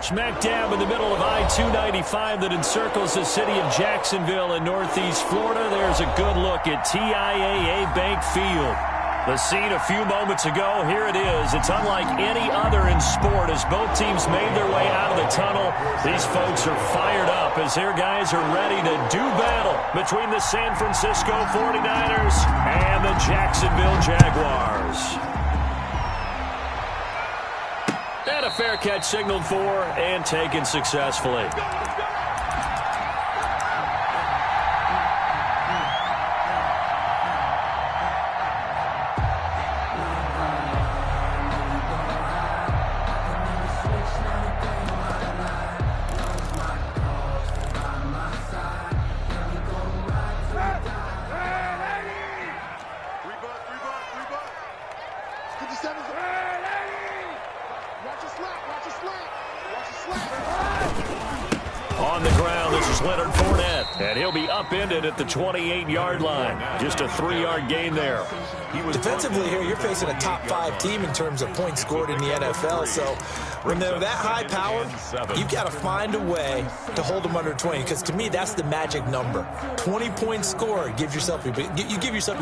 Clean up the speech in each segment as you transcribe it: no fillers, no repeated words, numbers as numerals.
Smack dab in the middle of I-295 that encircles the city of Jacksonville in northeast Florida. There's a good look at TIAA Bank Field. The scene a few moments ago, here it is. It's unlike any other in sport as both teams made their way out of the tunnel. These folks are fired up as their guys are ready to do battle between the San Francisco 49ers and the Jacksonville Jaguars. And a fair catch signaled for and taken successfully. On the ground, this is Leonard Fournette, and he'll be upended at the 28-yard line. Just a 3-yard gain there. Defensively here, you're facing a top-5 team in terms of points scored in the NFL, so when they're that high-powered, you've got to find a way to hold them under 20, because to me, that's the magic number. 20 points scored, you give yourself your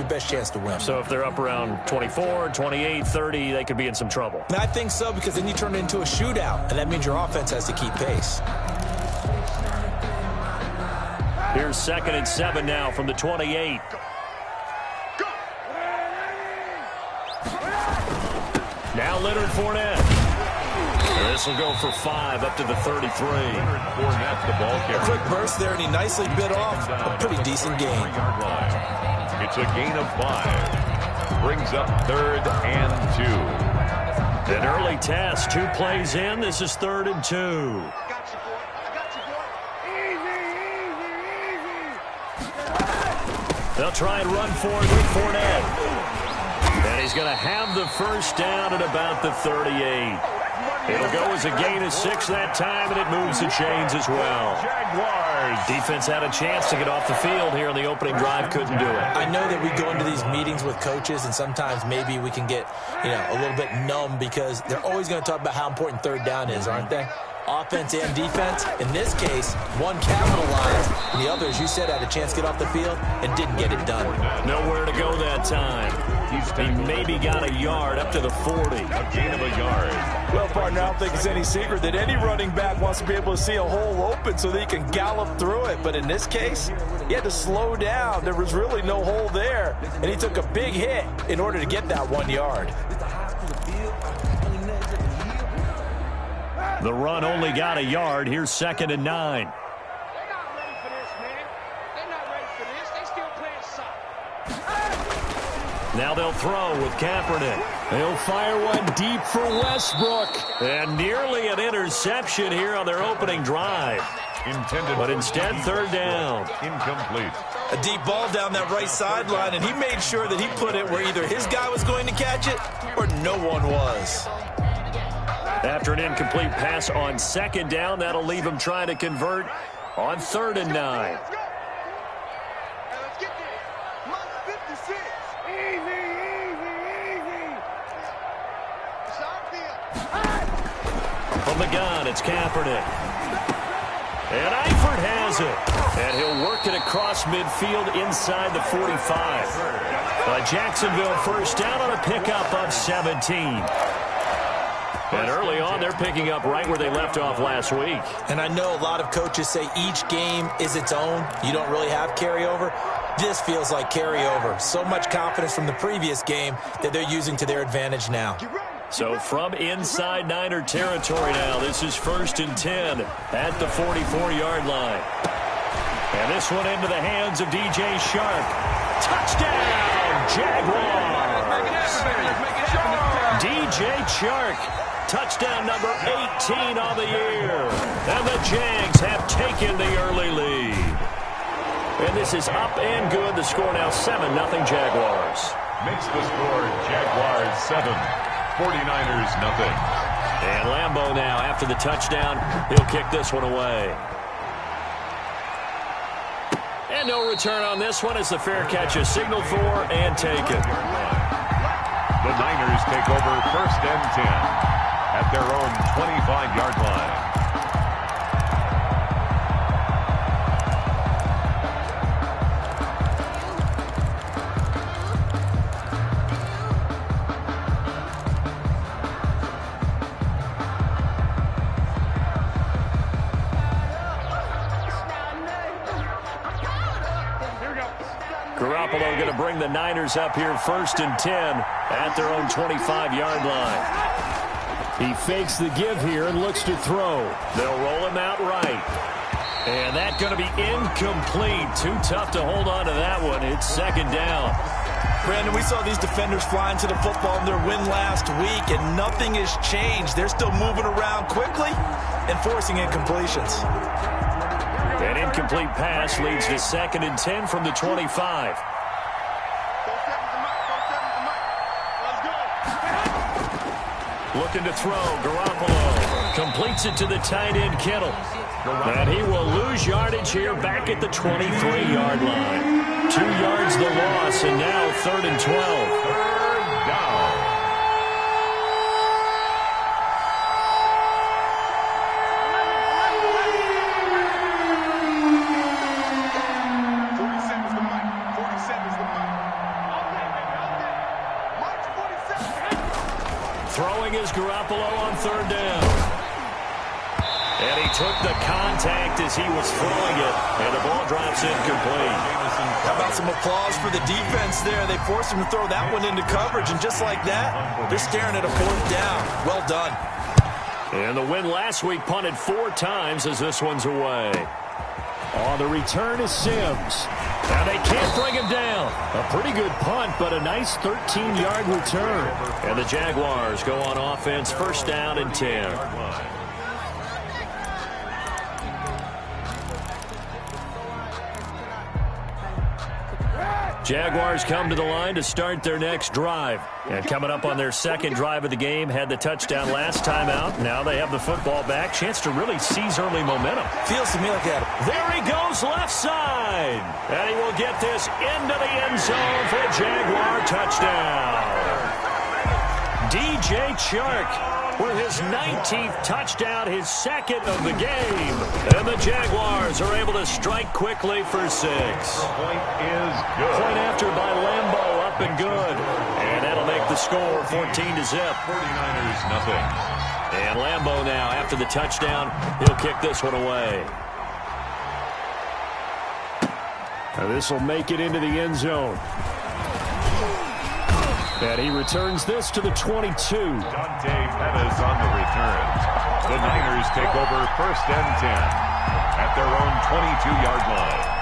best chance to win. So if they're up around 24, 28, 30, they could be in some trouble. And I think so, because then you turn it into a shootout, and that means your offense has to keep pace. Here's 2nd and 7 now from the 28. Now Leonard Fournette. This will go for 5 up to the 33. Fournette the ball carrier. A quick burst there, and he nicely bit off a pretty decent gain. It's a gain of 5. Brings up 3rd and 2. An early test, 2 plays in. This is 3rd and 2. They'll try and run for it with Fournette. And he's going to have the first down at about the 38. It'll go as a gain of 6 that time, and it moves the chains as well. Jaguars. Defense had a chance to get off the field here on the opening drive, couldn't do it. I know that we go into these meetings with coaches, and sometimes maybe we can get, a little bit numb because they're always going to talk about how important 3rd down is, aren't they? Offense and defense. In this case, one capitalized, and the other, as you said, had a chance to get off the field and didn't get it done. Nowhere to go that time. He maybe got a yard up to the 40. A gain of a yard. Well, partner, I don't think it's any secret that any running back wants to be able to see a hole open so that he can gallop through it. But in this case, he had to slow down. There was really no hole there, and he took a big hit in order to get that 1 yard. The run only got a yard. Here's 2nd and 9. They're not ready for this, man. They're not ready for this. They still playing soccer. Now they'll throw with Kaepernick. They'll fire one deep for Westbrook. And nearly an interception here on their opening drive. But instead, 3rd down. Incomplete. A deep ball down that right sideline, and he made sure that he put it where either his guy was going to catch it or no one was. After an incomplete pass on 2nd down, that'll leave him trying to convert on 3rd and 9. From the gun, it's Kaepernick. And Eifert has it. And he'll work it across midfield inside the 45. But Jacksonville first down on a pickup of 17. And early on, they're picking up right where they left off last week. And I know a lot of coaches say each game is its own. You don't really have carryover. This feels like carryover. So much confidence from the previous game that they're using to their advantage now. So from inside Niner territory now, this is 1st and 10 at the 44-yard line. And this one into the hands of DJ Shark. Touchdown, Jaguars! DJ Shark. Touchdown number 18 on the year. And the Jags have taken the early lead. And this is up and good. The score now 7-0 Jaguars. Makes the score Jaguars 7, 49ers nothing. And Lambeau now after the touchdown. He'll kick this one away. And no return on this one as the fair catch is signaled for and taken. The Niners take over 1st and 10. At their own 25-yard line. Garoppolo going to bring the Niners up here 1st and 10 at their own 25-yard line. He fakes the give here and looks to throw. They'll roll him out right. And that's going to be incomplete. Too tough to hold on to that one. It's 2nd down. Brandon, we saw these defenders flying to the football in their win last week, and nothing has changed. They're still moving around quickly and forcing incompletions. An incomplete pass leads to 2nd and 10 from the 25. Looking to throw, Garoppolo completes it to the tight end, Kittle. And he will lose yardage here back at the 23-yard line. 2 yards the loss, and now 3rd and 12. 3rd down. Throwing is Garoppolo on 3rd down. And he took the contact as he was throwing it, and the ball drops incomplete. How about some applause for the defense there? They forced him to throw that one into coverage, and just like that, they're staring at a 4th down. Well done. And the win last week punted 4 times as this one's away. On the return is Sims. Now they can't bring him down. A pretty good punt, but a nice 13-yard return. And the Jaguars go on offense, 1st down and 10. Jaguars come to the line to start their next drive. And coming up on their 2nd drive of the game, had the touchdown last time out. Now they have the football back. Chance to really seize early momentum. Feels to me like that. There he goes, left side. And he will get this into the end zone for a Jaguar touchdown. DJ Chark with his 19th touchdown, his 2nd of the game. And the Jaguars are able to strike quickly for 6. Point is good. Point after by Lambeau, up and good. And that'll make the score 14-0. 49ers nothing. And Lambeau now, after the touchdown, he'll kick this one away. Now this will make it into the end zone. And he returns this to the 22. Dante Pettis on the return. The Niners take over 1st and 10 at their own 22-yard line.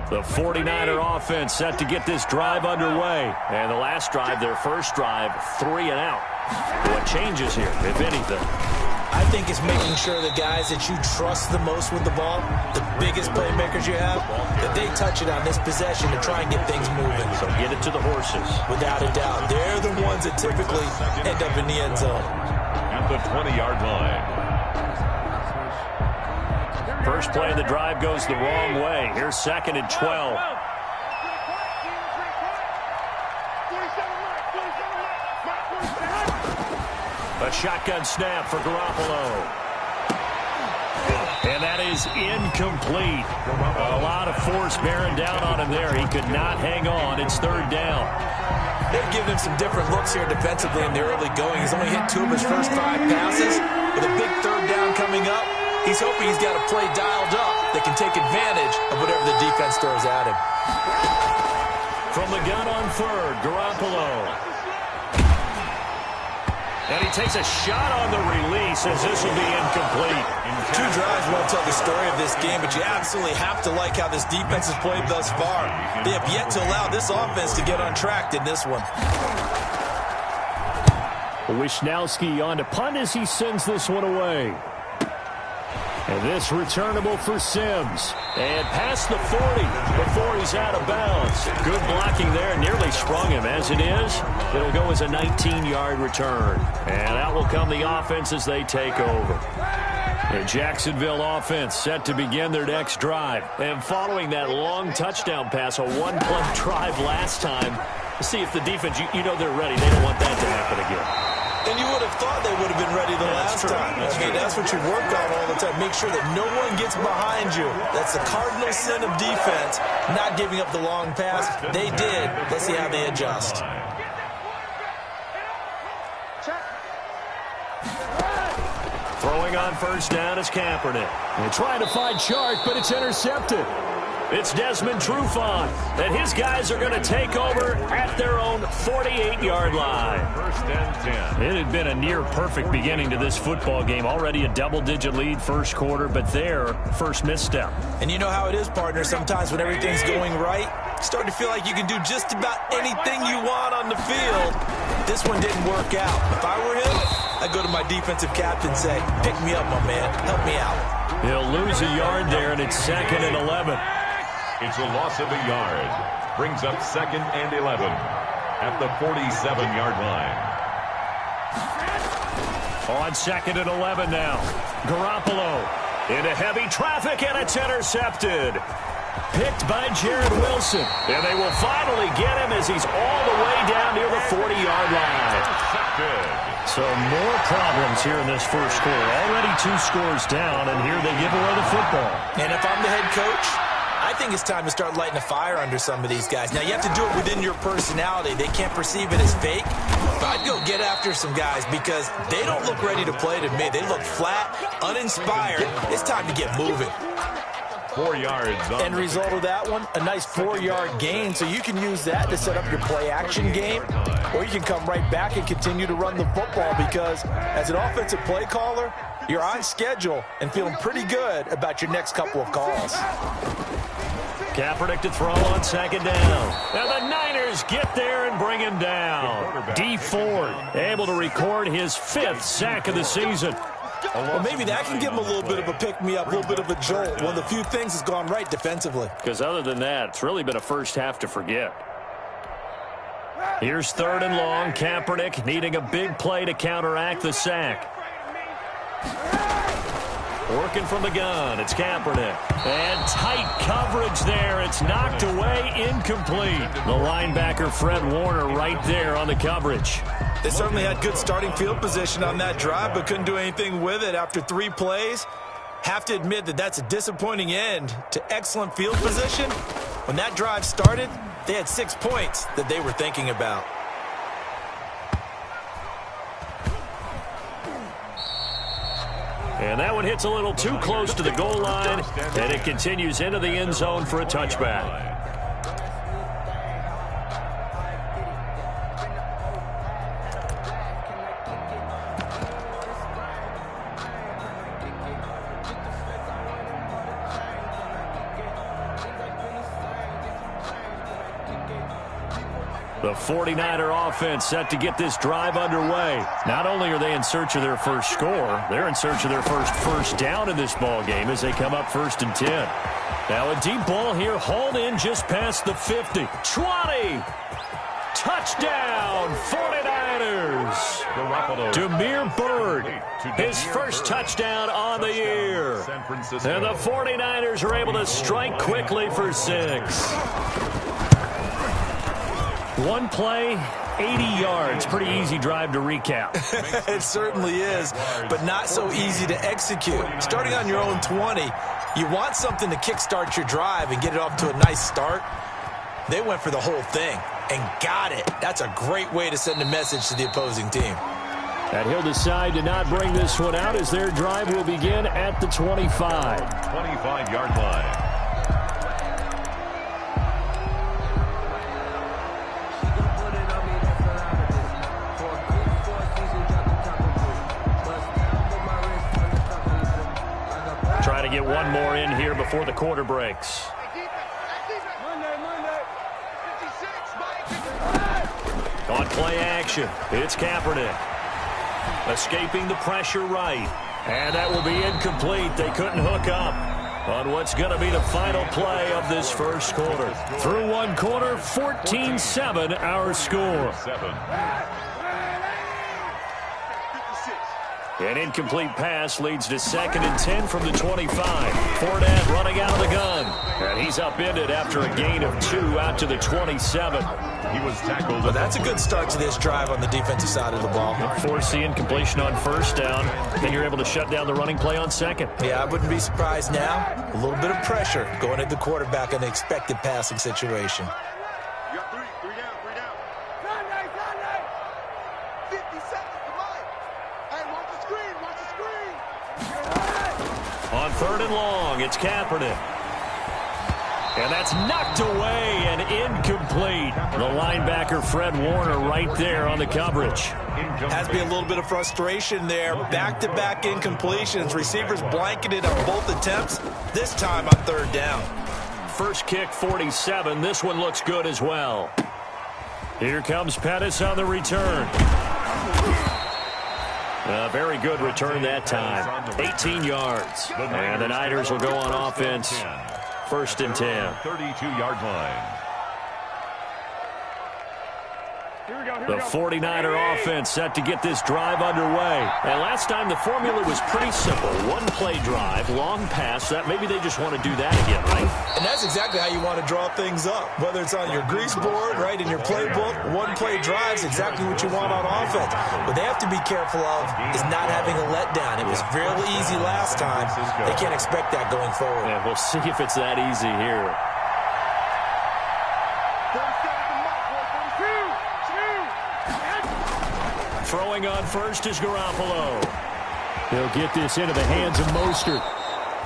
The 49er offense set to get this drive underway. And the last drive, their first drive, 3 and out. What changes here, if anything? I think it's making sure the guys that you trust the most with the ball, the biggest playmakers you have, that they touch it on this possession to try and get things moving. So get it to the horses. Without a doubt. They're the ones that typically end up in the end zone. At the 20-yard line. First play of the drive goes the wrong way. Here's 2nd and 12. A shotgun snap for Garoppolo. And that is incomplete. A lot of force bearing down on him there. He could not hang on. It's 3rd down. They've given him some different looks here defensively in the early going. He's only hit 2 of his first 5 passes. With a big 3rd down coming up, he's hoping he's got a play dialed up that can take advantage of whatever the defense throws at him. From the gun on 3rd, Garoppolo. And he takes a shot on the release as this will be incomplete. 2 drives won't tell the story of this game, but you absolutely have to like how this defense has played thus far. They have yet to allow this offense to get on track in this one. Wishnowski on to punt as he sends this one away. And this returnable for Sims. And past the 40 before he's out of bounds. Good blocking there. Nearly sprung him. As it is, it'll go as a 19-yard return. And out will come the offense as they take over. The Jacksonville offense set to begin their next drive. And following that long touchdown pass, a one-play drive last time, see if the defense, you know they're ready. They don't want that to happen again. And you would have thought they would have been ready the last last time. I mean, that's what you work on all the time. Make sure that no one gets behind you. That's the cardinal sin of defense, not giving up the long pass. They did. Let's see how they adjust. Throwing on first down is Kaepernick. They're trying to find Shark, but it's intercepted. It's Desmond Trufant, and his guys are going to take over at their own 48-yard line. First and 10. It had been a near-perfect beginning to this football game. Already a double-digit lead first quarter, but their first misstep. And you know how it is, partner. Sometimes when everything's going right, you start to feel like you can do just about anything you want on the field. This one didn't work out. If I were him, I'd go to my defensive captain and say, pick me up, my man. Help me out. He'll lose a yard there, and it's 2nd and 11. It's a loss of a yard. Brings up 2nd and 11 at the 47-yard line. On 2nd and 11 now. Garoppolo into heavy traffic, and it's intercepted. Picked by Jared Wilson. And they will finally get him as he's all the way down near the 40-yard line. So more problems here in this first quarter. Already 2 scores down, and here they give away the football. And if I'm the head coach, I think it's time to start lighting a fire under some of these guys. Now, you have to do it within your personality. They can't perceive it as fake. But I'd go get after some guys because they don't look ready to play to me. They look flat, uninspired. It's time to get moving. 4 yards. End result of that one, a nice 4-yard gain. So you can use that to set up your play-action game, or you can come right back and continue to run the football because as an offensive play caller, you're on schedule and feeling pretty good about your next couple of calls. Kaepernick to throw on 2nd down. And the Niners get there and bring him down. D Ford able to record his 5th sack of the season. Well, maybe that can give him a little bit of a pick-me-up, a little bit of a jolt. One of the few things has gone right defensively. Because other than that, it's really been a first half to forget. Here's 3rd and long. Kaepernick needing a big play to counteract the sack. Working from the gun, it's Kaepernick. And tight coverage there. It's knocked away, incomplete. The linebacker, Fred Warner, right there on the coverage. They certainly had good starting field position on that drive, but couldn't do anything with it after 3 plays. Have to admit that that's a disappointing end to excellent field position. When that drive started, they had 6 points that they were thinking about. And that one hits a little too close to the goal line, and it continues into the end zone for a touchback. The 49er offense set to get this drive underway. Not only are they in search of their first score, they're in search of their first down in this ball game as they come up 1st and 10. Now a deep ball here, hauled in just past the 50. 20! Touchdown, 49ers! Damiere Byrd, his first touchdown on the year. And the 49ers are able to strike quickly for 6. One play, 80 yards. Pretty easy drive to recap. It certainly is, but not so easy to execute. Starting on your own 20, you want something to kickstart your drive and get it off to a nice start. They went for the whole thing and got it. That's a great way to send a message to the opposing team. And he'll decide to not bring this one out as their drive will begin at the 25. 25-yard line. Try to get one more in here before the quarter breaks. On play action, it's Kaepernick. Escaping the pressure right. And that will be incomplete. They couldn't hook up on what's going to be the final play of this first quarter. Through one quarter, 14-7 our score. An incomplete pass leads to 2nd and 10 from the 25. Fournette running out of the gun. And he's upended after a gain of 2 out to the 27. He was tackled. But that's a good start to this drive on the defensive side of the ball. Force the incompletion on 1st down. Then you're able to shut down the running play on 2nd. Yeah, I wouldn't be surprised now. A little bit of pressure going at the quarterback in the expected passing situation. You got three down. Sunday. 50 seconds to life. Hey, watch the screen. On 3rd and long, it's Kaepernick. And that's knocked away and incomplete. The linebacker, Fred Warner, right there on the coverage. Has to be a little bit of frustration there. Back-to-back incompletions. Receivers blanketed on both attempts, this time on 3rd down. First kick, 47. This one looks good as well. Here comes Pettis on the return. A very good return that time. 18 yards. And the Niners will go on offense. 1st and 10. 32-yard line. The 49er offense set to get this drive underway. And last time the formula was pretty simple. One-play drive, long pass. That maybe they just want to do that again, right? And that's exactly how you want to draw things up. Whether it's on your grease board, right, in your playbook, one-play drives exactly what you want on offense. What they have to be careful of is not having a letdown. It was fairly easy last time. They can't expect that going forward. Yeah, we'll see if it's that easy here. Throwing on 1st is Garoppolo. He'll get this into the hands of Mostert.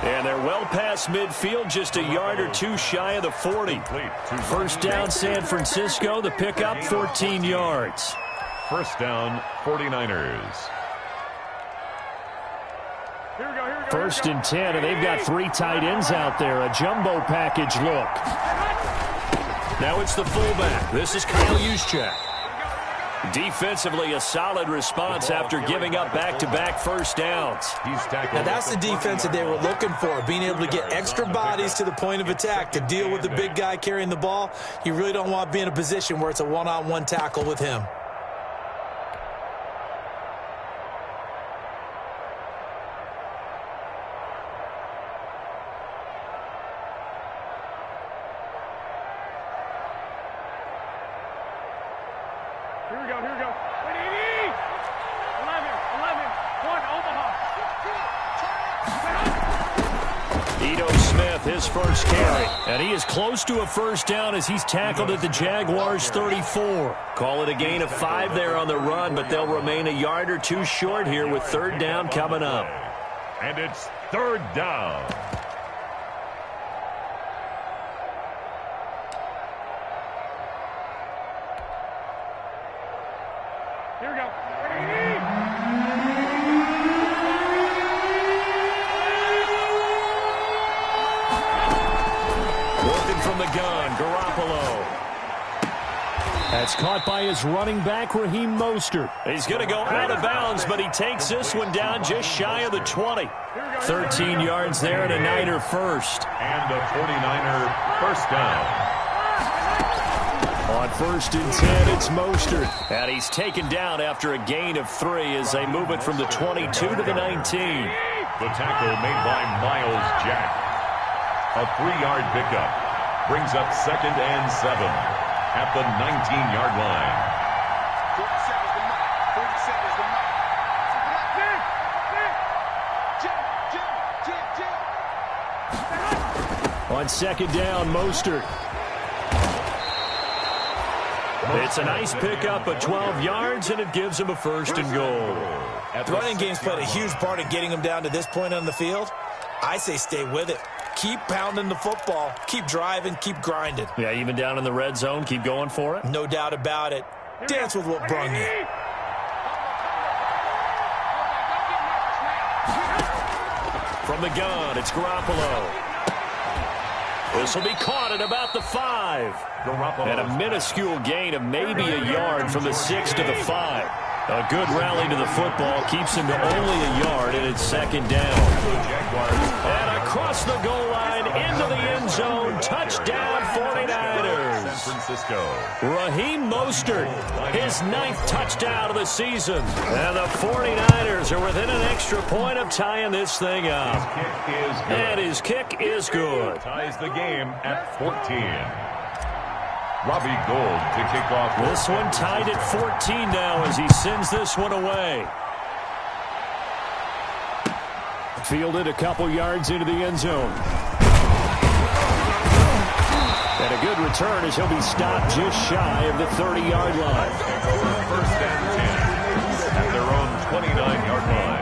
And they're well past midfield, just a yard or 2 shy of the 40. 1st down, San Francisco. The pickup, 14 yards. 1st down, 49ers. 1st and 10, and they've got 3 tight ends out there. A jumbo package look. Now it's the fullback. This is Kyle Juszczyk. Defensively, a solid response after giving up back-to-back 1st downs. Now, that's the defense that they were looking for, being able to get extra bodies to the point of attack to deal with the big guy carrying the ball. You really don't want to be in a position where it's a one-on-one tackle with him. Here we go. 11, 1, Omaha. Ito Smith, his first carry. And he is close to a 1st down as he's tackled at the Jaguars' 34. Call it a gain of 5 there on the run, but they'll remain a yard or 2 short here with 3rd down coming up. And it's 3rd down. Here we go. Working from the gun, Garoppolo. That's caught by his running back, Raheem Mostert. He's going to go out of bounds, but he takes this one down just shy of the 20. 13 yards there and a Niner first. And a 49er 1st down. On 1st and 10, it's Mostert. And he's taken down after a gain of 3 as they move it from the 22 to the 19. The tackle made by Miles Jack. A 3-yard pickup brings up 2nd and 7 at the 19-yard line. 47 is the mark. 47 is the mark. Jim. On 2nd down, Mostert. It's a nice pickup of 12 yards, and it gives him a 1st and goal. The running game's played a huge part in getting him down to this point on the field. I say stay with it. Keep pounding the football. Keep driving. Keep grinding. Yeah, even down in the red zone, keep going for it. No doubt about it. Dance with what brung you. From the gun, it's Garoppolo. This will be caught at about the 5. And a minuscule gain of maybe a yard from the 6 to the 5. A good rally to the football keeps him to only a yard, and it's 2nd down. And across the goal line into the end zone. Touchdown 49ers. San Francisco. Raheem Mostert, his 9th touchdown of the season. And the 49ers are within an extra point of tying this thing up. And his kick is good. Ties the game at 14. Robbie Gould to kick off. This one tied at 14 now as he sends this one away. Fielded a couple yards into the end zone. And a good return as he'll be stopped just shy of the 30-yard line. First and 10 at their own 29-yard line.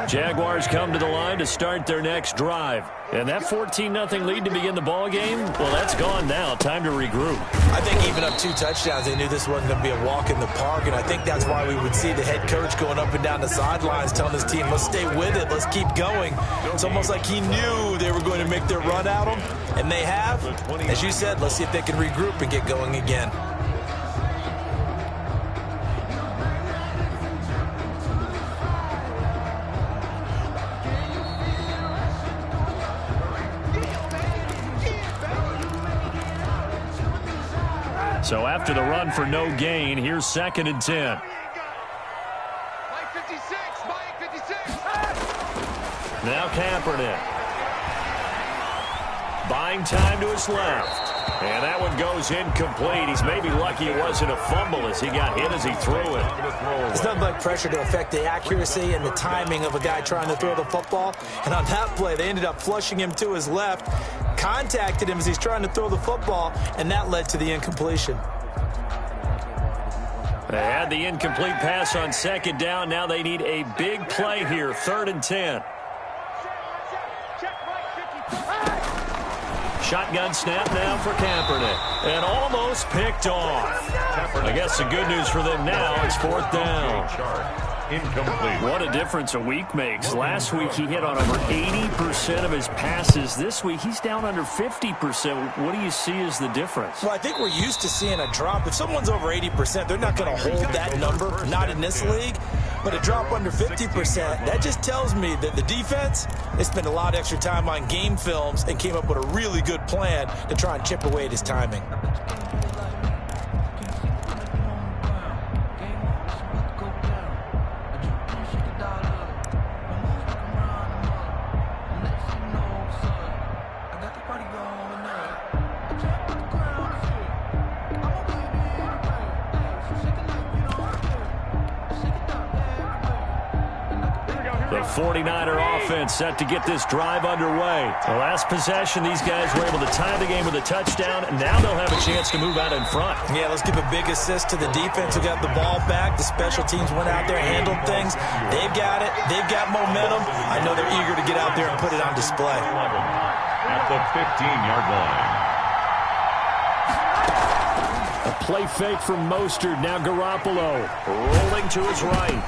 Jaguars come to the line to start their next drive. And that 14-0 lead to begin the ball game, well, that's gone now. Time to regroup. I think even up 2 touchdowns, they knew this wasn't going to be a walk in the park, and I think that's why we would see the head coach going up and down the sidelines telling his team, let's stay with it, let's keep going. It's almost like he knew they were going to make their run at him, and they have. As you said, let's see if they can regroup and get going again. So after the run for no gain, here's 2nd and 10. Now Kaepernick. Buying time to his left. And that one goes incomplete. He's maybe lucky it wasn't a fumble as he got hit as he threw it. It's nothing like pressure to affect the accuracy and the timing of a guy trying to throw the football. And on that play, they ended up flushing him to his left, contacted him as he's trying to throw the football, and that led to the incompletion. They had the incomplete pass on 2nd down. Now they need a big play here, 3rd and 10. Shotgun snap now for Kaepernick. And almost picked off. I guess the good news for them now is 4th down. Incomplete. What a difference a week makes. Last week he hit on over 80% of his passes. This week he's down under 50%. What do you see as the difference? Well, I think we're used to seeing a drop. If someone's over 80%, they're not going to hold that number, not in this league. But a drop under 50%, that just tells me that the defense, they spent a lot of extra time on game films and came up with a really good plan to try and chip away at his timing. The 49er offense set to get this drive underway. The last possession, these guys were able to tie the game with a touchdown, and now they'll have a chance to move out in front. Yeah, let's give a big assist to the defense who got the ball back. The special teams went out there, handled things. They've got it. They've got momentum. I know they're eager to get out there and put it on display. At the 15-yard line. A play fake from Mostert. Now Garoppolo rolling to his right.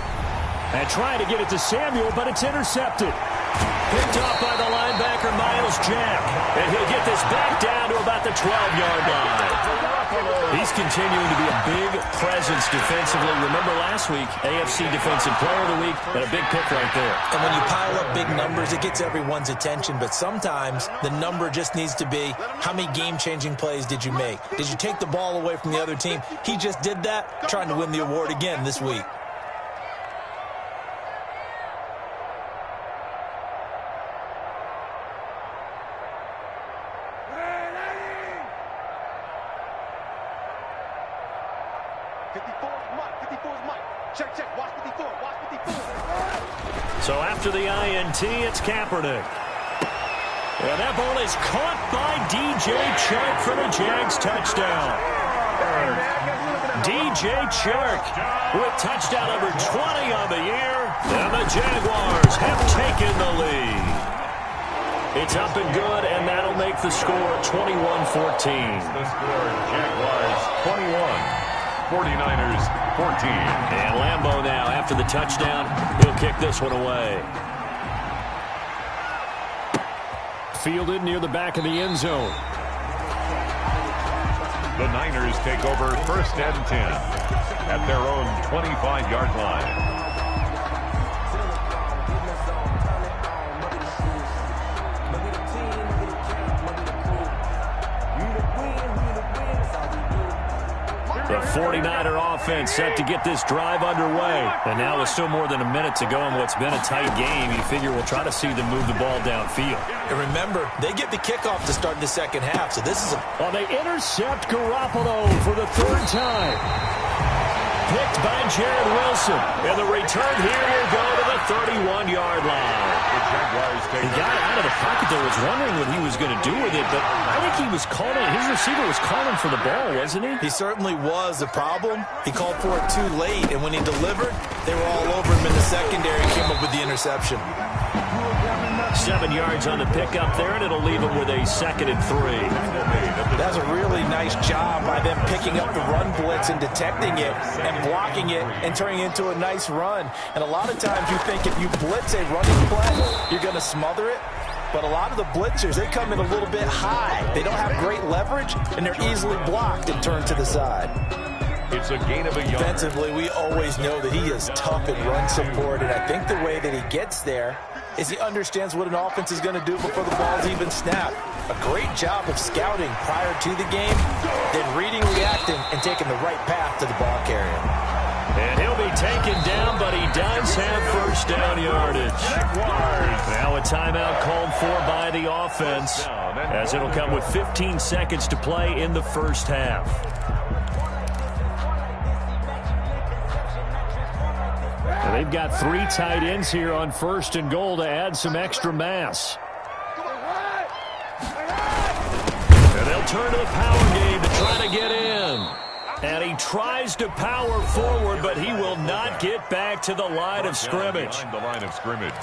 And trying to get it to Samuel, but it's intercepted. Picked off by the linebacker, Myles Jack. And he'll get this back down to about the 12-yard line. He's continuing to be a big presence defensively. Remember last week, AFC Defensive Player of the Week, and a big pick right there. And when you pile up big numbers, it gets everyone's attention. But sometimes the number just needs to be, how many game-changing plays did you make? Did you take the ball away from the other team? He just did that, trying to win the award again this week. So after the INT, it's Kaepernick. And that ball is caught by DJ Chark for the Jags touchdown. DJ Chark with touchdown number 20 on the year. And the Jaguars have taken the lead. It's up and good, and that'll make the score 21-14. The score, Jaguars 21. 49ers 14. And Lambeau now, after the touchdown, he'll kick this one away. fielded near the back of the end zone. The Niners take over 1st and 10 at their own 25-yard line. The 49er offense set to get this drive underway. And now with still more than a minute to go in what's been a tight game, you figure we'll try to see them move the ball downfield. And remember, they get the kickoff to start the second half, so this is a... Well, they intercept Garoppolo for the 3rd time. Picked by Jared Wilson. And the return here will go to the 31-yard line. He got out of the pocket there, was wondering what he was going to do with it, but I think he was calling, his receiver was calling for the ball, wasn't he? He certainly was. The problem, he called for it too late, and when he delivered, they were all over him in the secondary and came up with the interception. 7 yards on the pickup there, and it'll leave him with a 2nd and 3. That's a really nice job by them picking up the run blitz and detecting it and blocking it and turning it into a nice run. And a lot of times you think if you blitz a running play, you're going to smother it. But a lot of the blitzers, they come in a little bit high. They don't have great leverage, and they're easily blocked and turned to the side. It's a gain of a yard. Defensively, we always know that he is tough in run support, and I think the way that he gets there is he understands what an offense is going to do before the ball's even snapped. A great job of scouting prior to the game, then reading, reacting, and taking the right path to the ball carrier. And he'll be taken down, but he does have 1st down yardage. Now a timeout called for by the offense, as it'll come with 15 seconds to play in the 1st half. And they've got 3 tight ends here on 1st and goal to add some extra mass. And they'll turn to the power game to try to get in. And he tries to power forward, but he will not get back to the line of scrimmage. The line of scrimmage.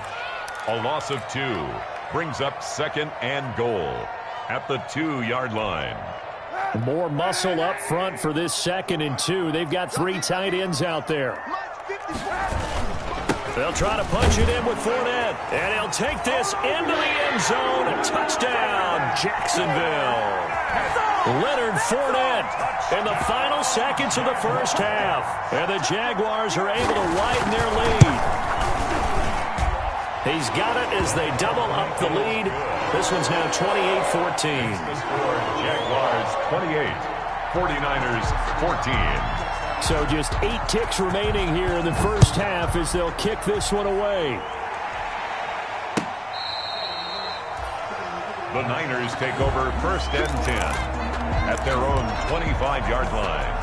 A loss of 2 brings up 2nd and goal at the 2-yard line. More muscle up front for this 2nd and 2. They've got 3 tight ends out there. They'll try to punch it in with Fournette. And he'll take this into the end zone. A touchdown, Jacksonville. Leonard Fournette in the final seconds of the 1st half. And the Jaguars are able to widen their lead. He's got it as they double up the lead. This one's now 28-14. Jaguars 28, 49ers 14. So just 8 ticks remaining here in the 1st half as they'll kick this one away. The Niners take over 1st and 10 at their own 25-yard line.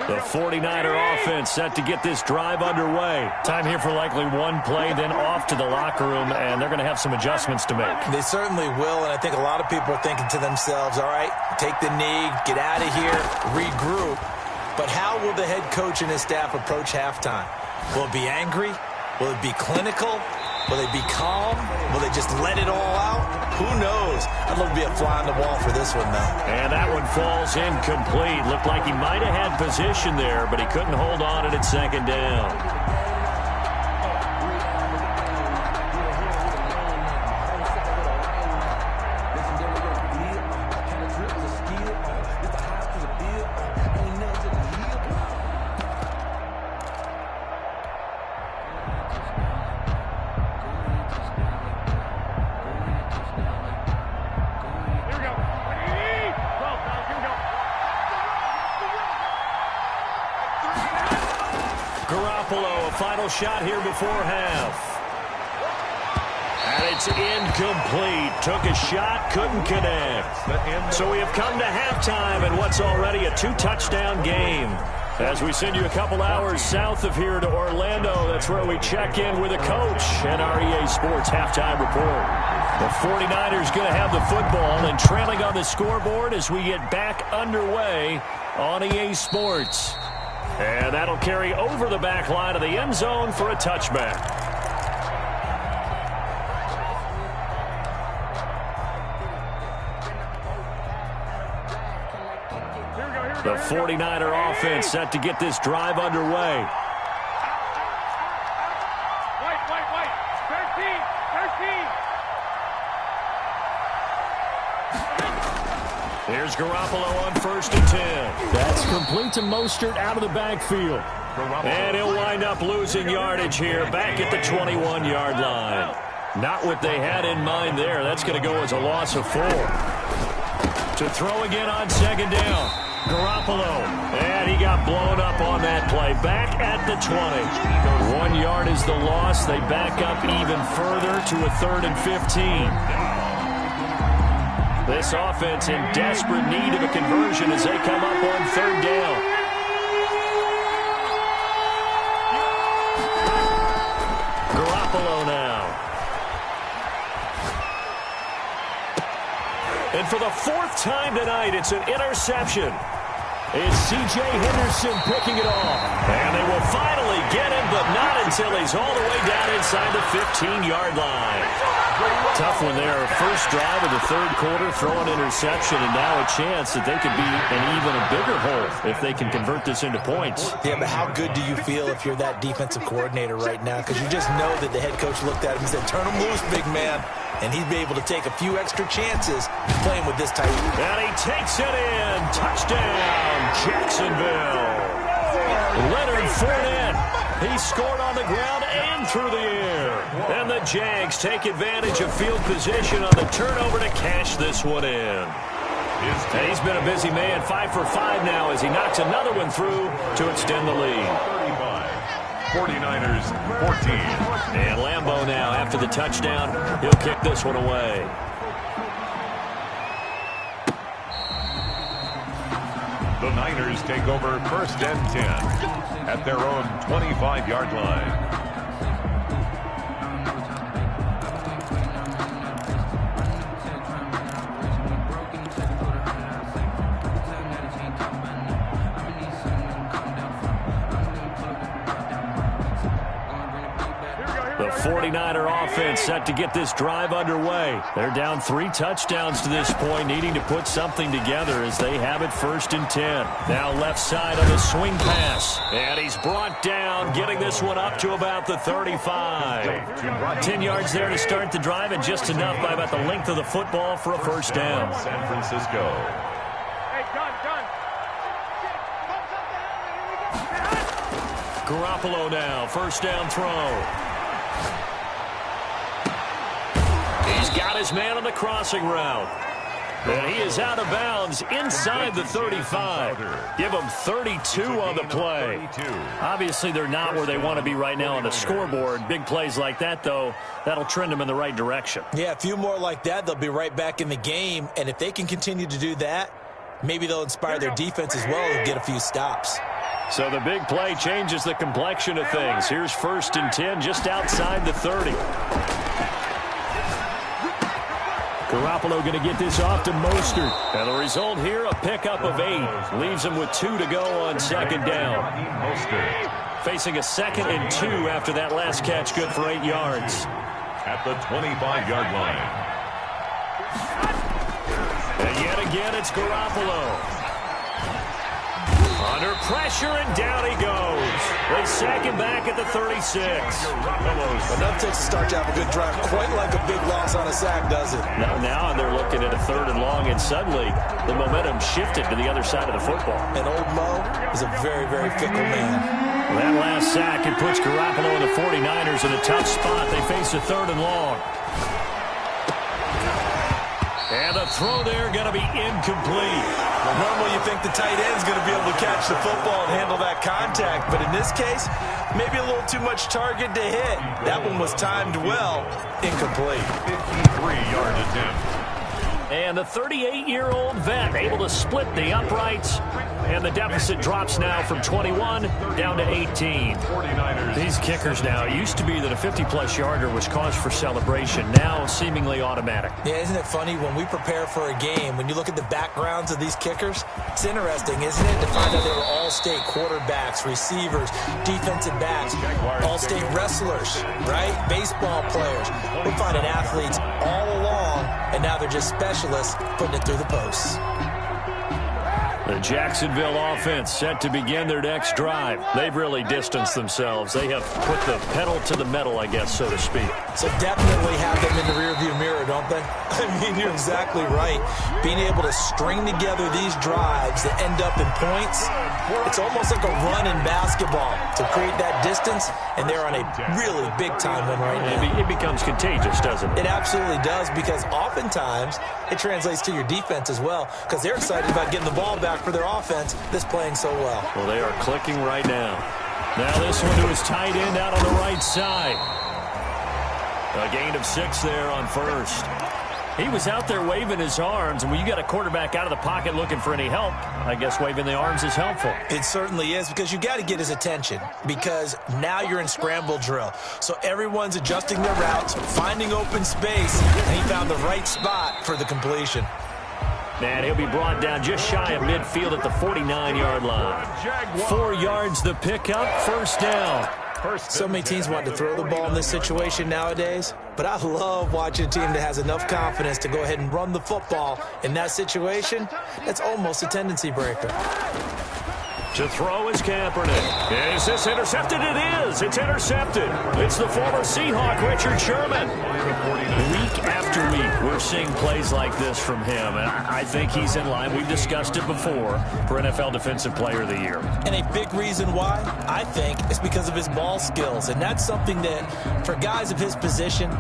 The 49er offense set to get this drive underway. Time here for likely one play, then off to the locker room, and they're going to have some adjustments to make. They certainly will, and I think a lot of people are thinking to themselves, all right, take the knee, get out of here, regroup. But how will the head coach and his staff approach halftime? Will it be angry? Will it be clinical? Will they be calm? Will they just let it all out? Who knows? I'd love to be a fly on the wall for this one, though. And that one falls incomplete. Looked like he might have had position there, but he couldn't hold on at 2nd down. Garoppolo, a final shot here before half. And it's incomplete. Took a shot, couldn't connect. So we have come to halftime in what's already a 2-touchdown game. As we send you a couple hours south of here to Orlando, that's where we check in with a coach and our EA Sports Halftime Report. The 49ers going to have the football and trailing on the scoreboard as we get back underway on EA Sports. And that'll carry over the back line of the end zone for a touchback. The 49er offense set to get this drive underway. Wait. 13. Here's Garoppolo on 1st and 10. That's complete to Mostert out of the backfield. And he'll wind up losing yardage here back at the 21-yard line. Not what they had in mind there. That's going to go as a loss of 4. To throw again on 2nd down. Garoppolo. And he got blown up on that play. Back at the 20. 1 yard is the loss. They back up even further to a 3rd and 15. This offense in desperate need of a conversion as they come up on 3rd down. Garoppolo now. And for the 4th time tonight, it's an interception. It's C.J. Henderson picking it off. And they will finally get him, but not until he's all the way down inside the 15-yard line. Tough one there. First drive of the 3rd quarter, throw an interception, and now a chance that they could be in even a bigger hole if they can convert this into points. Yeah, but how good do you feel if you're that defensive coordinator right now? Because you just know that the head coach looked at him and said, turn him loose, big man. And he'd be able to take a few extra chances playing with this type. And he takes it in. Touchdown, Jacksonville. Leonard Fournette. He scored on the ground and through the air. And the Jags take advantage of field position on the turnover to cash this one in. And he's been a busy man, 5 for 5 now as he knocks another one through to extend the lead. 49ers 14. And Lambeau now, after the touchdown, he'll kick this one away. The Niners take over 1st and 10 at their own 25-yard line. The 49er offense set to get this drive underway. They're down 3 touchdowns to this point, needing to put something together as they have it 1st and 10. Now left side on the swing pass. And he's brought down, getting this one up to about the 35. 10 yards there to start the drive, and just enough by about the length of the football for a 1st down. San Francisco. Hey, gun. Garoppolo now, 1st down throw. He's got his man on the crossing route. And he is out of bounds inside the 35. Give him 32 on the play. Obviously, they're not where they want to be right now on the scoreboard. Big plays like that, though, that'll trend them in the right direction. Yeah, a few more like that, they'll be right back in the game. And if they can continue to do that, maybe they'll inspire their defense as well and get a few stops. So the big play changes the complexion of things. Here's 1st and 10 just outside the 30. Garoppolo going to get this off to Mostert. And the result here, a pickup of 8. Leaves him with 2 to go on 2nd down. Mostert. Facing a 2nd and 2 after that last catch, good for 8 yards. At the 25-yard line. And yet again, it's Garoppolo. Under pressure, and down he goes. They sack him back at the 36. Enough to start to have a good drive. Quite like a big loss on a sack, does it? Now they're looking at a 3rd and long, and suddenly the momentum shifted to the other side of the football. And old Mo is a very, very fickle man. That last sack, it puts Garoppolo and the 49ers in a tough spot. They face a 3rd and long. And the throw there going to be incomplete. Normally you think the tight end's going to be able to catch the football and handle that contact, but in this case, maybe a little too much target to hit. That one was timed well, incomplete. 53-yard attempt. And the 38-year-old vet able to split the uprights. And the deficit drops now from 21 down to 18. These kickers now, it used to be that a 50-plus yarder was cause for celebration. Now seemingly automatic. Yeah, isn't it funny when we prepare for a game, when you look at the backgrounds of these kickers, it's interesting, isn't it, to find out they were all-state quarterbacks, receivers, defensive backs, all-state wrestlers, right? Baseball players. We're finding athletes all along, and now they're just specialists putting it through the posts. The Jacksonville offense set to begin their next drive. They've really distanced themselves. They have put the pedal to the metal, I guess, so to speak. So definitely have them in the rearview mirror, don't they? I mean, you're exactly right. Being able to string together these drives that end up in points, it's almost like a run in basketball to create that distance, and they're on a really big-time one right now. It becomes contagious, doesn't it? It absolutely does, because oftentimes it translates to your defense as well, because they're excited about getting the ball back for their offense that's playing so well. Well, they are clicking right now. Now this one to his tight end out on the right side. A gain of 6 there on first. He was out there waving his arms, and when you got a quarterback out of the pocket looking for any help, I guess waving the arms is helpful. It certainly is, because you got to get his attention, because now you're in scramble drill. So everyone's adjusting their routes, finding open space, and he found the right spot for the completion. And he'll be brought down just shy of midfield at the 49-yard line. 4 yards the pickup, first down. So many teams want to throw the ball in this situation nowadays, but I love watching a team that has enough confidence to go ahead and run the football. In that situation, that's almost a tendency breaker. To throw is Kaepernick. Is this intercepted? It is. It's intercepted. It's the former Seahawk, Richard Sherman. Week after week, we're seeing plays like this from him, and I think he's in line. We've discussed it before for NFL Defensive Player of the Year. And a big reason why, I think, is because of his ball skills, and that's something that, for guys of his position,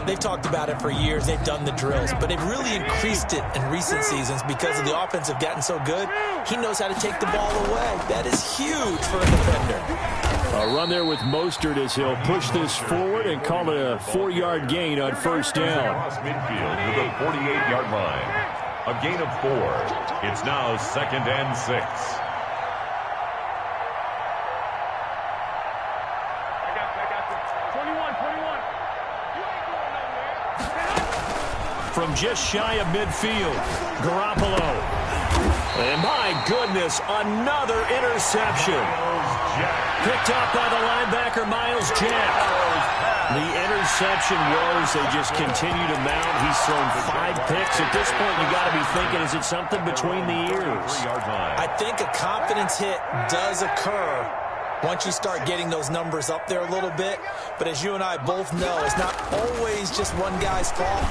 they've talked about it for years. They've done the drills, but they've really increased it in recent seasons because of the offense have gotten so good. He knows how to take the ball away. That is huge for a defender. A run there with Mostert as he'll push this forward and call it a 4-yard gain on first down. Across midfield to the 48-yard line. A gain of 4. It's now 2nd and 6. From just shy of midfield, Garoppolo. And my goodness, another interception. Picked up by the linebacker, Miles Jack. The interception woes, they just continue to mount. He's thrown 5 picks. At this point, you got to be thinking, is it something between the ears? I think a confidence hit does occur once you start getting those numbers up there a little bit. But as you and I both know, it's not always just one guy's fault.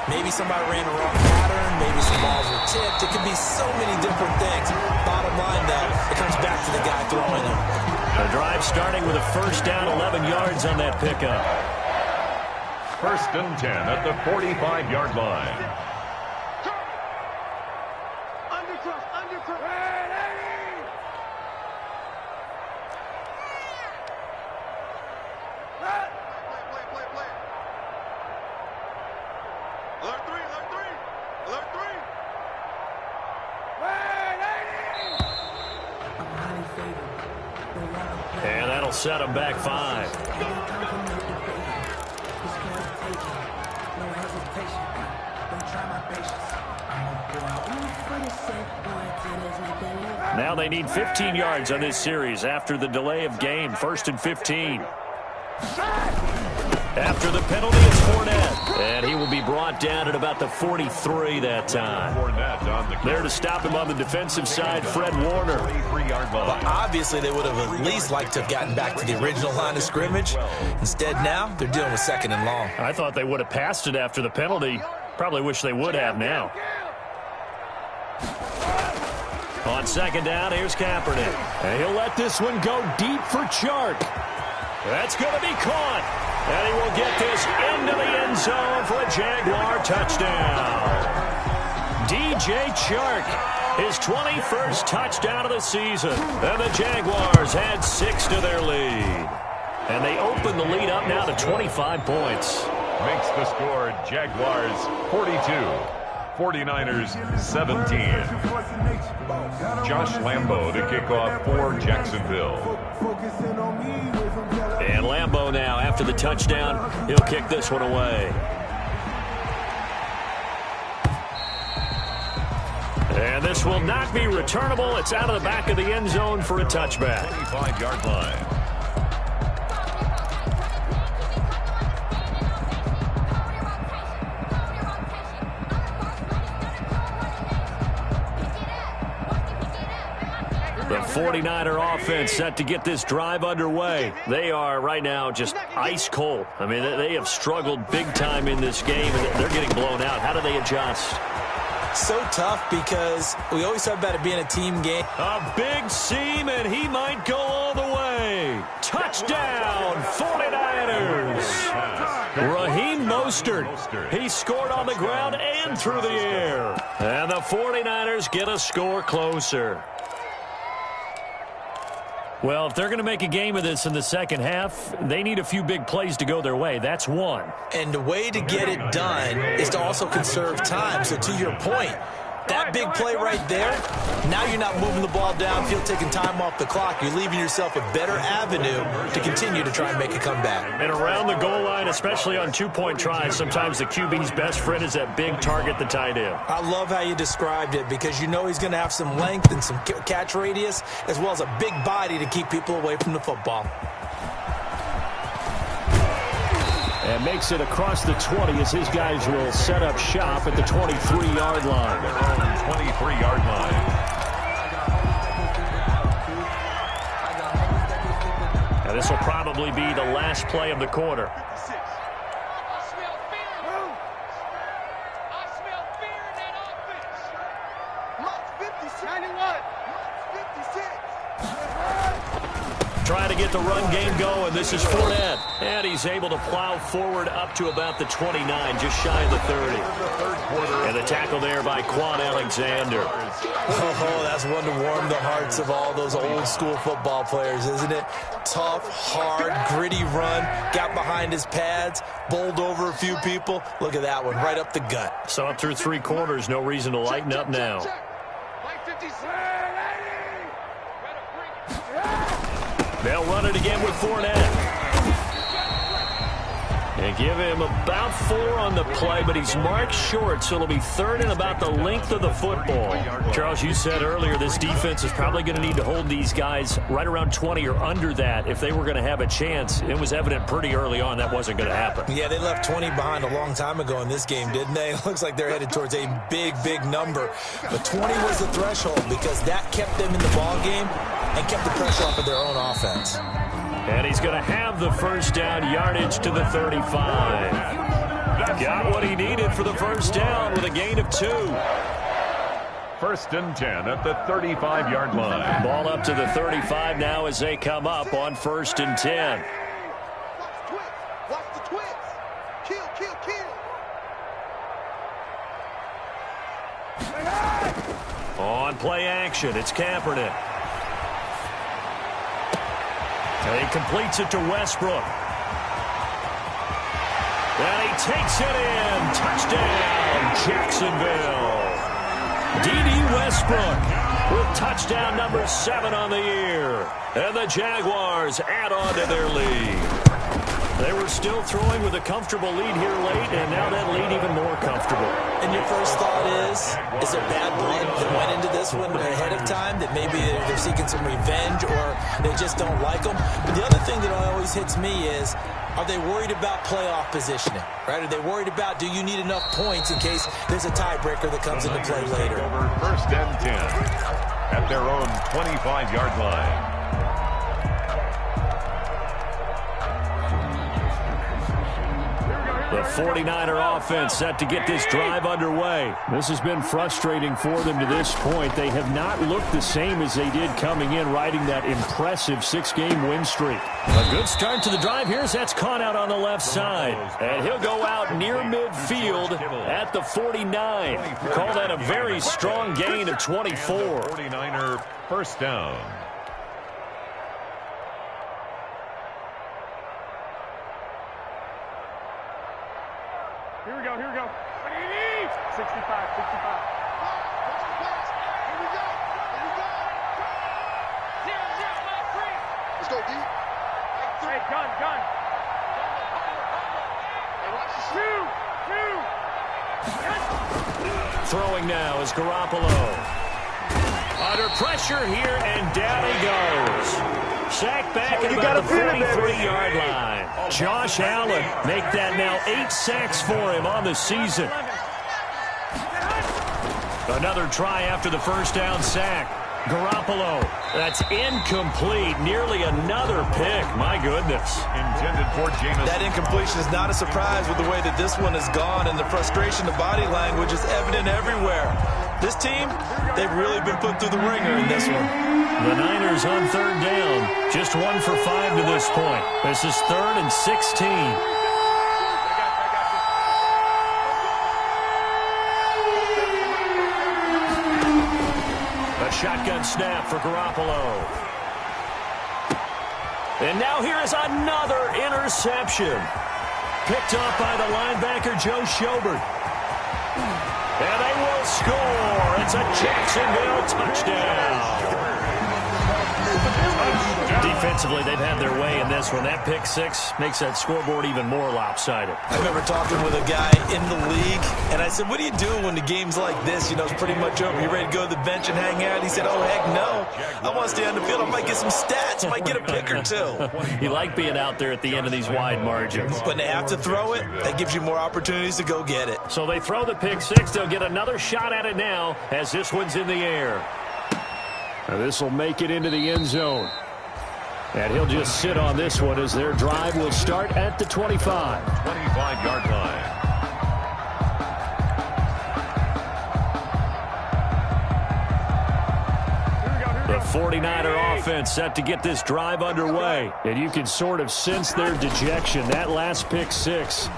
Maybe somebody ran a wrong pattern. Maybe some balls were tipped. It could be so many different things. Bottom line, though, it comes back to the guy throwing them. The drive starting with a first down, 11 yards on that pickup. 1st and 10 at the 45-yard line. And that'll set him back 5. Now they need 15 yards on this series after the delay of game. 1st and 15. After the penalty, it's Fournette. And he will be brought down at about the 43 that time. There to stop him on the defensive side, Fred Warner. But obviously, they would have at least liked to have gotten back to the original line of scrimmage. Instead, now, they're dealing with 2nd and long. I thought they would have passed it after the penalty. Probably wish they would have now. On 2nd down, here's Kaepernick. And he'll let this one go deep for Chark. That's going to be caught. And he will get this into the end zone for a Jaguar touchdown. DJ Chark, his 21st touchdown of the season. And the Jaguars add 6 to their lead. And they open the lead up now to 25 points. Makes the score Jaguars 42. 49ers 17. Josh Lambo to kick off for Jacksonville. And Lambo now, after the touchdown, he'll kick this one away. And this will not be returnable. It's out of the back of the end zone for a touchback. 25-yard line. The 49er offense set to get this drive underway. They are right now just ice cold. I mean, they have struggled big time in this game, and they're getting blown out. How do they adjust? So tough because we always talk about it being a team game. A big seam, and he might go all the way. Touchdown, 49ers. Raheem Mostert. He scored on the ground and through the air. And the 49ers get a score closer. Well, if they're going to make a game of this in the second half, they need a few big plays to go their way. That's one. And the way to get it done is to also conserve time. So to your point, that big play right there, now you're not moving the ball downfield, taking time off the clock. You're leaving yourself a better avenue to continue to try and make a comeback. And around the goal line, especially on two-point tries, sometimes the QB's best friend is that big target, the tight end. I love how you described it because you know he's going to have some length and some catch radius as well as a big body to keep people away from the football. And makes it across the 20 as his guys will set up shop at the 23-yard line. 23-yard line. Now this will probably be the last play of the quarter. Trying to get the run game going. This is Fournette. And he's able to plow forward up to about the 29, just shy of the 30. And the tackle there by Quan Alexander. Oh, that's one to warm the hearts of all those old school football players, isn't it? Tough, hard, gritty run. Got behind his pads, bowled over a few people. Look at that one, right up the gut. So up through three quarters, no reason to lighten up now. They'll run it again with Fournette. And give him about 4 on the play, but he's marked short, so it'll be third and about the length of the football. Charles, you said earlier this defense is probably going to need to hold these guys right around 20 or under that if they were going to have a chance. It was evident pretty early on that wasn't going to happen. Yeah, they left 20 behind a long time ago in this game, didn't they? It looks like they're headed towards a big, big number. But 20 was the threshold because that kept them in the ball game and kept the pressure off of their own offense. And he's going to have the first down, yardage to the 35. Got what he needed for the first down with a gain of 2. First and 10 at the 35-yard line. Ball up to the 35 now as they come up on first and 10. Watch the twist. Kill, kill, kill. On play action, it's Kaepernick. And he completes it to Westbrook. And he takes it in. Touchdown, Jacksonville. D.D. Westbrook with touchdown number 7 on the year. And the Jaguars add on to their lead. They were still throwing with a comfortable lead here late, and now that lead even more comfortable. And your first thought is there bad blood that went into this one ahead of time, that maybe they're seeking some revenge or they just don't like them? But the other thing that always hits me is, are they worried about playoff positioning? Right? Are they worried about, do you need enough points in case there's a tiebreaker that comes into play later? Over first and 10 at their own 25-yard line. The 49er offense set to get this drive underway. This has been frustrating for them to this point. They have not looked the same as they did coming in, riding that impressive 6-game win streak. A good start to the drive here as that's caught out on the left side. And he'll go out near midfield at the 49. Call that a very strong gain of 24. 49er first down. Here we go, here we go. Let's go, D. Hey, gun. Throwing now is Garoppolo. Under pressure here, and down he goes. Sacked back at about the 43-yard line. Josh Allen make that now 8 sacks for him on the season. Another try after the first down sack. Garoppolo, that's incomplete. Nearly another pick. My goodness. Intended for Jameis. That incompletion is not a surprise with the way that this one has gone, and the frustration, the body language is evident everywhere. This team, they've really been put through the ringer in this one. The Niners on third down. Just 1 for 5 to this point. This is 3rd and 16. Shotgun snap for Garoppolo. And now here is another interception. Picked off by the linebacker, Joe Schobert. And they will score. It's a Jacksonville touchdown. Defensively, they've had their way in this one. That pick six makes that scoreboard even more lopsided. I remember talking with a guy in the league, and I said, what do you do when the game's like this? You know, it's pretty much over. You ready to go to the bench and hang out? He said, oh, heck no. I want to stay on the field. I might get some stats. I might get a pick or two. You like being out there at the end of these wide margins. When they have to throw it, that gives you more opportunities to go get it. So they throw the pick six. They'll get another shot at it now as this one's in the air. Now this will make it into the end zone. And he'll just sit on this one as their drive will start at the 25. 25-yard line. The 49er offense set to get this drive underway. And you can sort of sense their dejection. That last pick six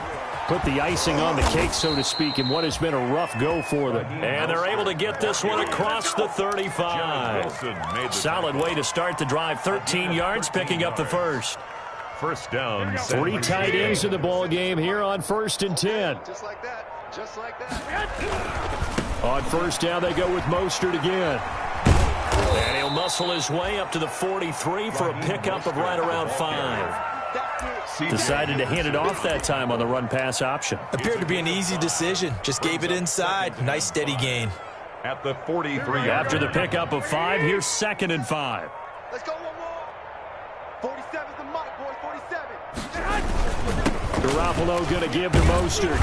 put the icing on the cake, so to speak, in what has been a rough go for them. And they're able to get this one across the 35. Solid way to start the drive. 13 yards, picking up the first. First down. 3 tight ends in the ball game here on 1st and 10. Just like that. Just like that. On first down, they go with Mostert again. And he'll muscle his way up to the 43 for a pickup of right around 5. Decided to hand it off that time on the run-pass option. Appeared to be an easy decision. Just gave it inside. Nice steady gain. At the 43. After the pickup of 5, here's 2nd and 5. Let's go one more. 47's the mic, boys. 47. Garoppolo going to give to Mostert.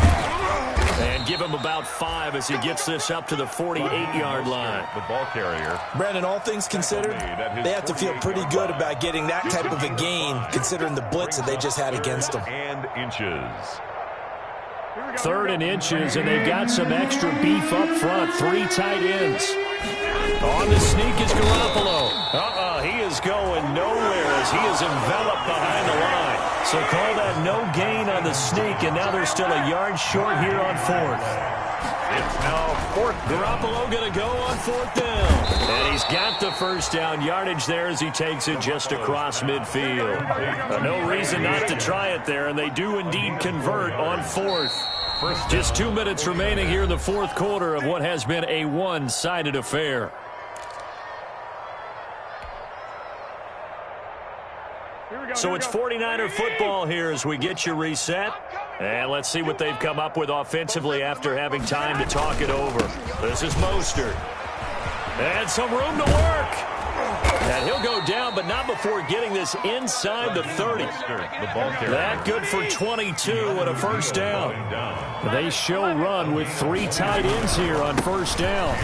And give him about 5 as he gets this up to the 48-yard line. The ball carrier. Brandon, all things considered, they have to feel pretty good about getting that type of a gain, considering the blitz that they just had against them. And inches. 3rd and inches, and they've got some extra beef up front. 3 tight ends. On the sneak is Garoppolo. He is going nowhere as he is enveloped behind the line. So call that no gain on the sneak, and now they're still a yard short here on 4th. It's now 4th. Garoppolo going to go on 4th down. And he's got the first down yardage there as he takes it just across midfield. No reason not to try it there, and they do indeed convert on 4th. Just 2 minutes remaining here in the 4th quarter of what has been a one-sided affair. So it's 49er football here as we get you reset. And let's see what they've come up with offensively after having time to talk it over. This is Mostert. And some room to work. And he'll go down, but not before getting this inside the 30. That good for 22 and a first down. They show run with 3 tight ends here on first down.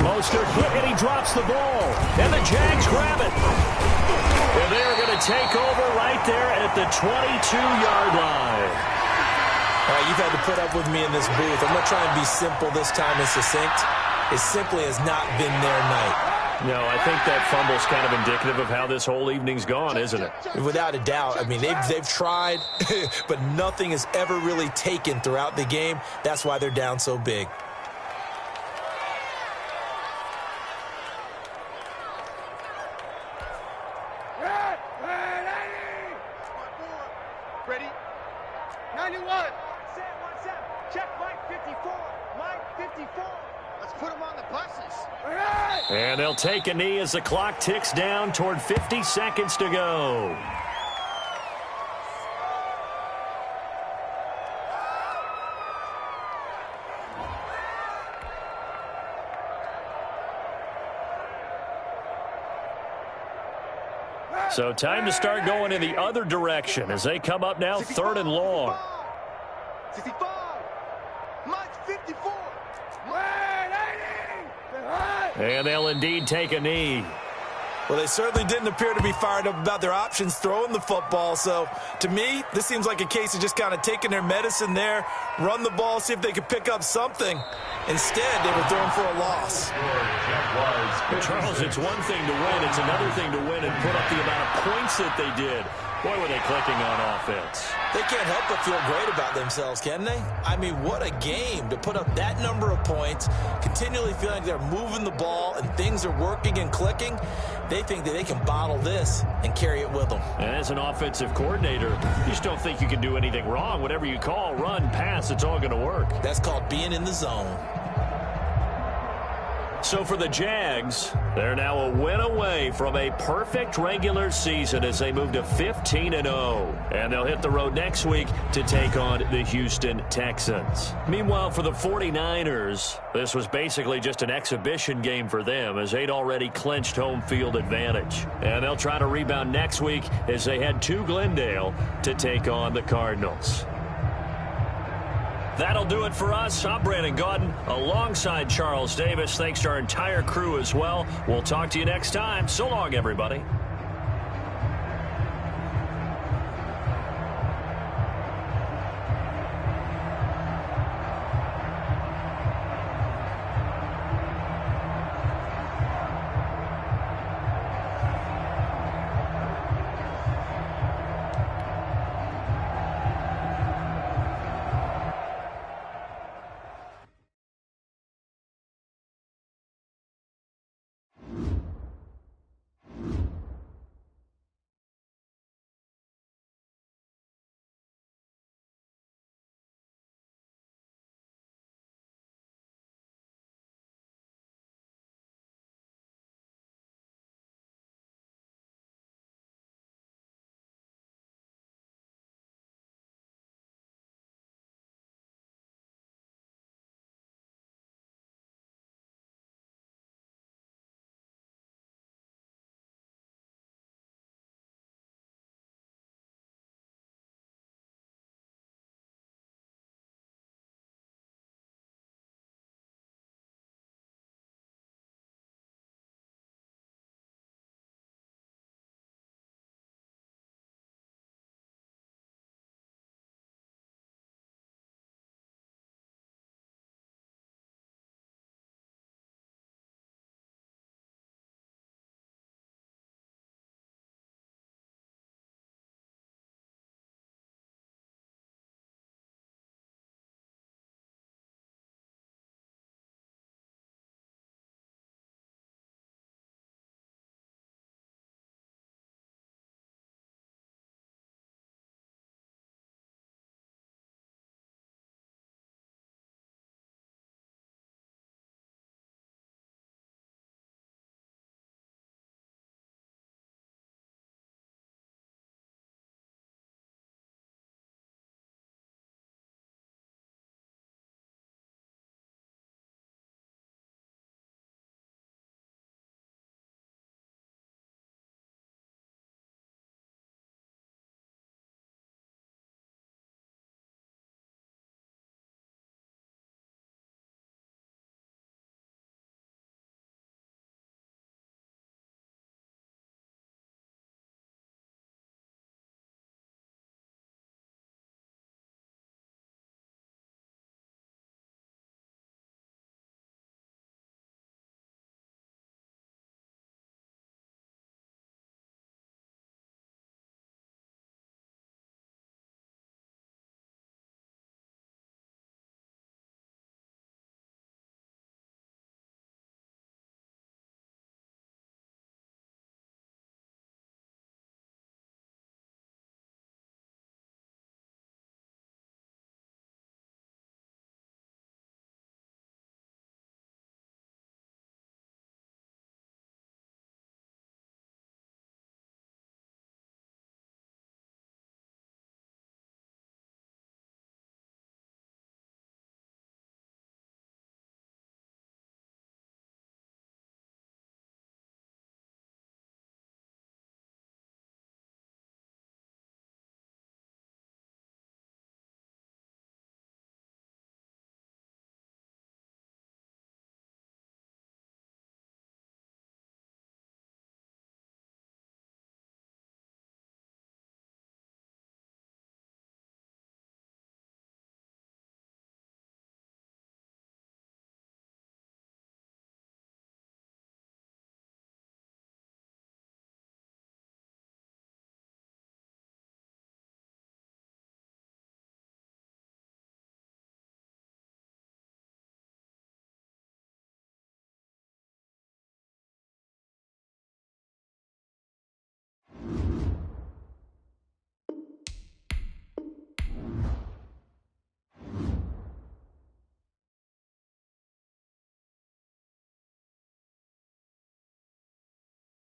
Mostert hit, and he drops the ball. And the Jags grab it. And they're going to take over right there at the 22-yard line. All right, you've had to put up with me in this booth. I'm going to try and be simple this time and succinct. It simply has not been their night. No, I think that fumble's kind of indicative of how this whole evening's gone, isn't it? Without a doubt. I mean, they've tried, but nothing is ever really taken throughout the game. That's why they're down so big. Ready? 91. One set. Check Mike 54. Mike 54. Let's put him on the buses. And they'll take a knee as the clock ticks down toward 50 seconds to go. So time to start going in the other direction as they come up now 3rd and long. 65. Mike 54. And they'll indeed take a knee. Well, they certainly didn't appear to be fired up about their options throwing the football. So, to me, this seems like a case of just kind of taking their medicine there, run the ball, see if they could pick up something. Instead, they were throwing for a loss. But Charles, it's one thing to win. It's another thing to win and put up the amount of points that they did. Boy, were they clicking on offense. They can't help but feel great about themselves, can they? I mean, what a game to put up that number of points, continually feeling like they're moving the ball and things are working and clicking. They think that they can bottle this and carry it with them. And as an offensive coordinator, you just don't think you can do anything wrong. Whatever you call, run, pass, it's all going to work. That's called being in the zone. So for the Jags, they're now a win away from a perfect regular season as they move to 15-0. And they'll hit the road next week to take on the Houston Texans. Meanwhile, for the 49ers, this was basically just an exhibition game for them as they'd already clinched home field advantage. And they'll try to rebound next week as they head to Glendale to take on the Cardinals. That'll do it for us. I'm Brandon Gaudin alongside Charles Davis. Thanks to our entire crew as well. We'll talk to you next time. So long, everybody.